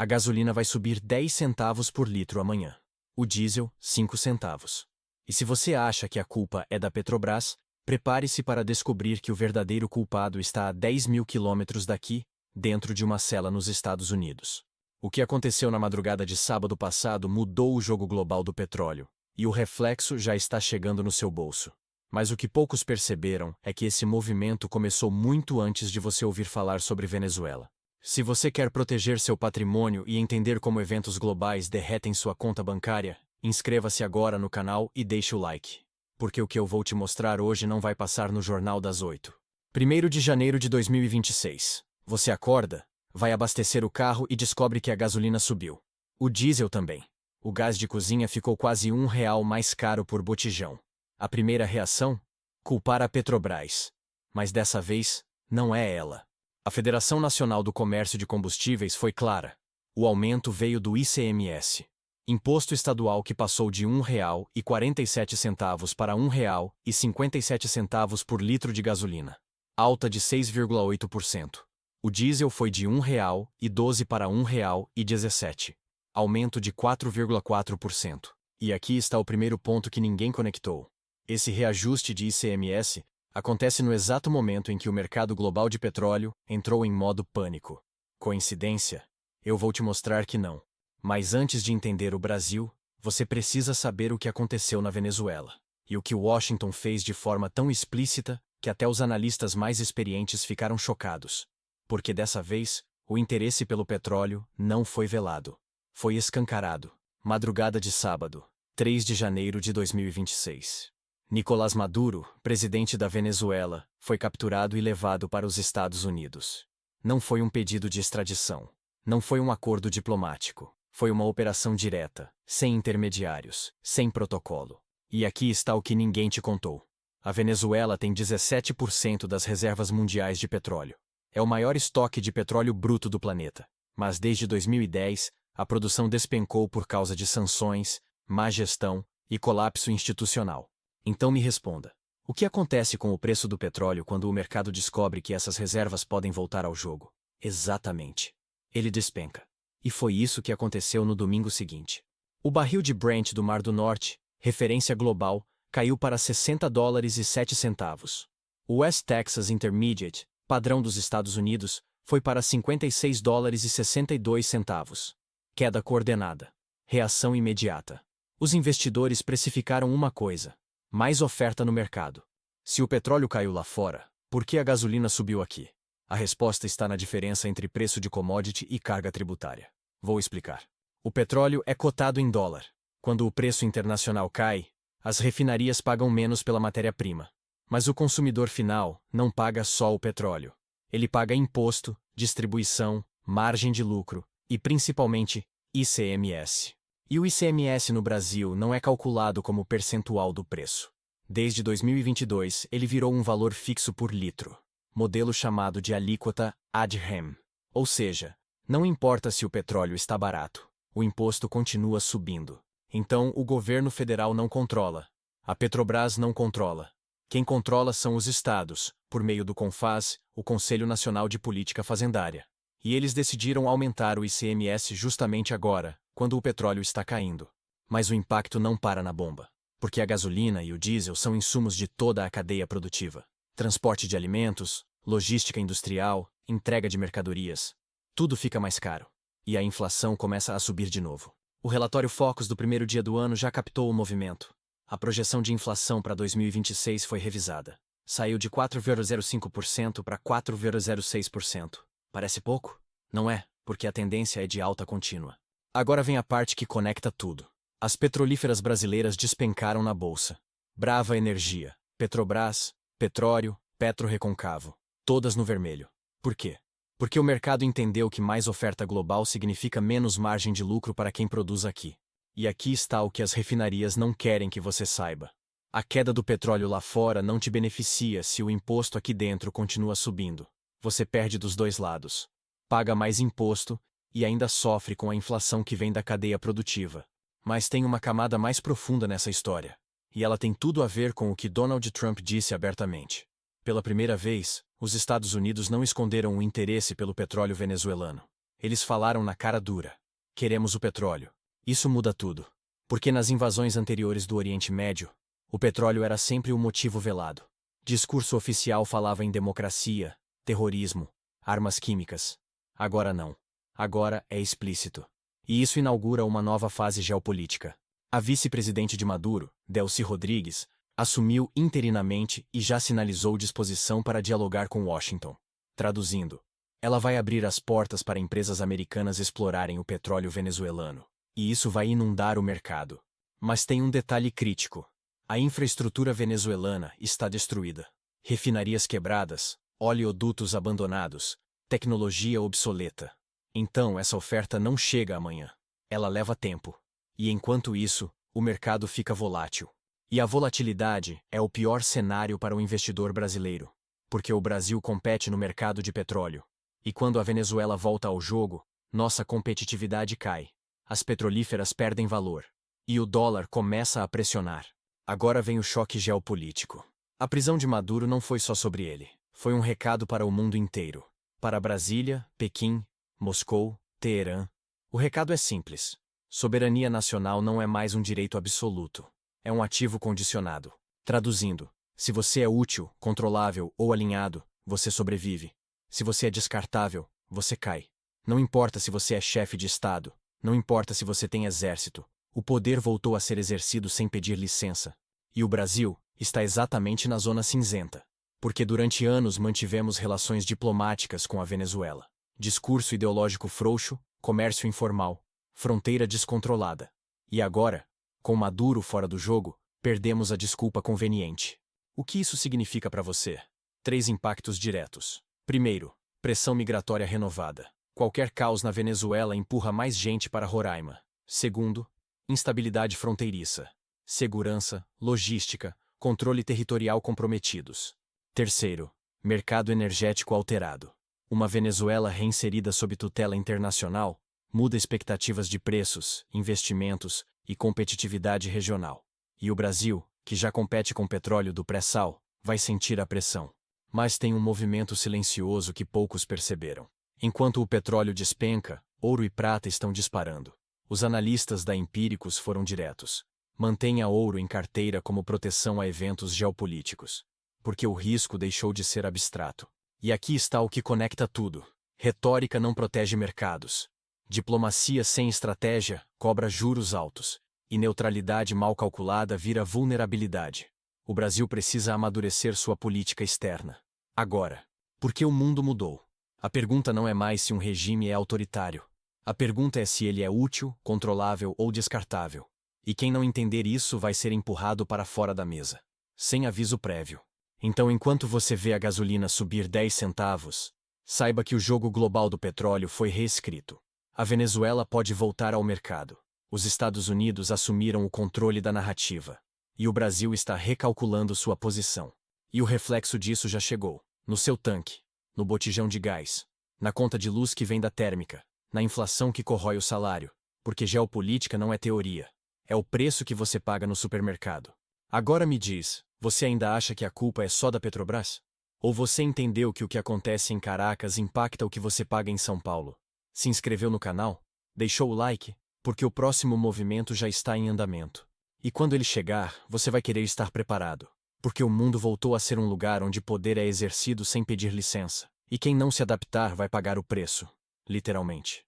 A gasolina vai subir 10 centavos por litro amanhã. O diesel, 5 centavos. E se você acha que a culpa é da Petrobras, prepare-se para descobrir que o verdadeiro culpado está a 10 mil quilômetros daqui, dentro de uma cela nos Estados Unidos. O que aconteceu na madrugada de sábado passado mudou o jogo global do petróleo, e o reflexo já está chegando no seu bolso. Mas o que poucos perceberam é que esse movimento começou muito antes de você ouvir falar sobre Venezuela. Se você quer proteger seu patrimônio e entender como eventos globais derretem sua conta bancária, inscreva-se agora no canal e deixe o like. Porque o que eu vou te mostrar hoje não vai passar no Jornal das 8. 1º de janeiro de 2026. Você acorda, vai abastecer o carro e descobre que a gasolina subiu. O diesel também. O gás de cozinha ficou quase R$ 1 mais caro por botijão. A primeira reação? Culpar a Petrobras. Mas dessa vez, não é ela. A Federação Nacional do Comércio de Combustíveis foi clara. O aumento veio do ICMS. Imposto estadual que passou de R$ 1,47 para R$ 1,57 por litro de gasolina. Alta de 6,8%. O diesel foi de R$ 1,12 para R$ 1,17. Aumento de 4,4%. E aqui está o primeiro ponto que ninguém conectou. Esse reajuste de ICMS acontece no exato momento em que o mercado global de petróleo entrou em modo pânico. Coincidência? Eu vou te mostrar que não. Mas antes de entender o Brasil, você precisa saber o que aconteceu na Venezuela. E o que Washington fez de forma tão explícita que até os analistas mais experientes ficaram chocados. Porque dessa vez, o interesse pelo petróleo não foi velado. Foi escancarado. Madrugada de sábado, 3 de janeiro de 2026. Nicolás Maduro, presidente da Venezuela, foi capturado e levado para os Estados Unidos. Não foi um pedido de extradição. Não foi um acordo diplomático. Foi uma operação direta, sem intermediários, sem protocolo. E aqui está o que ninguém te contou. A Venezuela tem 17% das reservas mundiais de petróleo. É o maior estoque de petróleo bruto do planeta. Mas desde 2010, a produção despencou por causa de sanções, má gestão e colapso institucional. Então me responda. O que acontece com o preço do petróleo quando o mercado descobre que essas reservas podem voltar ao jogo? Exatamente. Ele despenca. E foi isso que aconteceu no domingo seguinte. O barril de Brent do Mar do Norte, referência global, caiu para $60,07. O West Texas Intermediate, padrão dos Estados Unidos, foi para $56,62. Queda coordenada. Reação imediata. Os investidores precificaram uma coisa: mais oferta no mercado. Se o petróleo caiu lá fora, por que a gasolina subiu aqui? A resposta está na diferença entre preço de commodity e carga tributária. Vou explicar. O petróleo é cotado em dólar. Quando o preço internacional cai, as refinarias pagam menos pela matéria-prima. Mas o consumidor final não paga só o petróleo. Ele paga imposto, distribuição, margem de lucro e, principalmente, ICMS. E o ICMS no Brasil não é calculado como percentual do preço. Desde 2022, ele virou um valor fixo por litro, modelo chamado de alíquota ad rem. Ou seja, não importa se o petróleo está barato, o imposto continua subindo. Então, o governo federal não controla. A Petrobras não controla. Quem controla são os estados, por meio do CONFAZ, o Conselho Nacional de Política Fazendária. E eles decidiram aumentar o ICMS justamente agora, quando o petróleo está caindo. Mas o impacto não para na bomba, porque a gasolina e o diesel são insumos de toda a cadeia produtiva. Transporte de alimentos, logística industrial, entrega de mercadorias. Tudo fica mais caro. E a inflação começa a subir de novo. O relatório Focus do primeiro dia do ano já captou o movimento. A projeção de inflação para 2026 foi revisada. Saiu de 4,05% para 4,06%. Parece pouco? Não é, porque a tendência é de alta contínua. Agora vem a parte que conecta tudo. As petrolíferas brasileiras despencaram na bolsa. Brava Energia, Petrobras, Petróleo, PetroReconcavo. Todas no vermelho. Por quê? Porque o mercado entendeu que mais oferta global significa menos margem de lucro para quem produz aqui. E aqui está o que as refinarias não querem que você saiba. A queda do petróleo lá fora não te beneficia se o imposto aqui dentro continua subindo. Você perde dos dois lados. Paga mais imposto e ainda sofre com a inflação que vem da cadeia produtiva. Mas tem uma camada mais profunda nessa história. E ela tem tudo a ver com o que Donald Trump disse abertamente. Pela primeira vez, os Estados Unidos não esconderam o interesse pelo petróleo venezuelano. Eles falaram na cara dura: queremos o petróleo. Isso muda tudo. Porque nas invasões anteriores do Oriente Médio, o petróleo era sempre o motivo velado. Discurso oficial falava em democracia, terrorismo, armas químicas. Agora não. Agora é explícito. E isso inaugura uma nova fase geopolítica. A vice-presidente de Maduro, Delcy Rodrigues, assumiu interinamente e já sinalizou disposição para dialogar com Washington. Traduzindo, ela vai abrir as portas para empresas americanas explorarem o petróleo venezuelano. E isso vai inundar o mercado. Mas tem um detalhe crítico. A infraestrutura venezuelana está destruída. Refinarias quebradas, oleodutos abandonados, tecnologia obsoleta. Então essa oferta não chega amanhã. Ela leva tempo. E enquanto isso, o mercado fica volátil. E a volatilidade é o pior cenário para o investidor brasileiro. Porque o Brasil compete no mercado de petróleo. E quando a Venezuela volta ao jogo, nossa competitividade cai. As petrolíferas perdem valor. E o dólar começa a pressionar. Agora vem o choque geopolítico. A prisão de Maduro não foi só sobre ele. Foi um recado para o mundo inteiro. Para Brasília, Pequim, Moscou, Teherã. O recado é simples. Soberania nacional não é mais um direito absoluto. É um ativo condicionado. Traduzindo, se você é útil, controlável ou alinhado, você sobrevive. Se você é descartável, você cai. Não importa se você é chefe de Estado, não importa se você tem exército, o poder voltou a ser exercido sem pedir licença. E o Brasil está exatamente na zona cinzenta. Porque durante anos mantivemos relações diplomáticas com a Venezuela. Discurso ideológico frouxo, comércio informal, fronteira descontrolada. E agora, com Maduro fora do jogo, perdemos a desculpa conveniente. O que isso significa para você? 3 impactos diretos. Primeiro, pressão migratória renovada. Qualquer caos na Venezuela empurra mais gente para Roraima. Segundo, instabilidade fronteiriça. Segurança, logística, controle territorial comprometidos. Terceiro, mercado energético alterado. Uma Venezuela reinserida sob tutela internacional muda expectativas de preços, investimentos e competitividade regional. E o Brasil, que já compete com petróleo do pré-sal, vai sentir a pressão. Mas tem um movimento silencioso que poucos perceberam. Enquanto o petróleo despenca, ouro e prata estão disparando. Os analistas da Empíricos foram diretos. Mantenha ouro em carteira como proteção a eventos geopolíticos. Porque o risco deixou de ser abstrato. E aqui está o que conecta tudo. Retórica não protege mercados. Diplomacia sem estratégia cobra juros altos. E neutralidade mal calculada vira vulnerabilidade. O Brasil precisa amadurecer sua política externa. Agora. Porque o mundo mudou. A pergunta não é mais se um regime é autoritário. A pergunta é se ele é útil, controlável ou descartável. E quem não entender isso vai ser empurrado para fora da mesa. Sem aviso prévio. Então, enquanto você vê a gasolina subir 10 centavos, saiba que o jogo global do petróleo foi reescrito. A Venezuela pode voltar ao mercado. Os Estados Unidos assumiram o controle da narrativa. E o Brasil está recalculando sua posição. E o reflexo disso já chegou. No seu tanque. No botijão de gás. Na conta de luz que vem da térmica. Na inflação que corrói o salário. Porque geopolítica não é teoria. É o preço que você paga no supermercado. Agora me diz, você ainda acha que a culpa é só da Petrobras? Ou você entendeu que o que acontece em Caracas impacta o que você paga em São Paulo? Se inscreveu no canal? Deixou o like? Porque o próximo movimento já está em andamento. E quando ele chegar, você vai querer estar preparado. Porque o mundo voltou a ser um lugar onde poder é exercido sem pedir licença. E quem não se adaptar vai pagar o preço. Literalmente.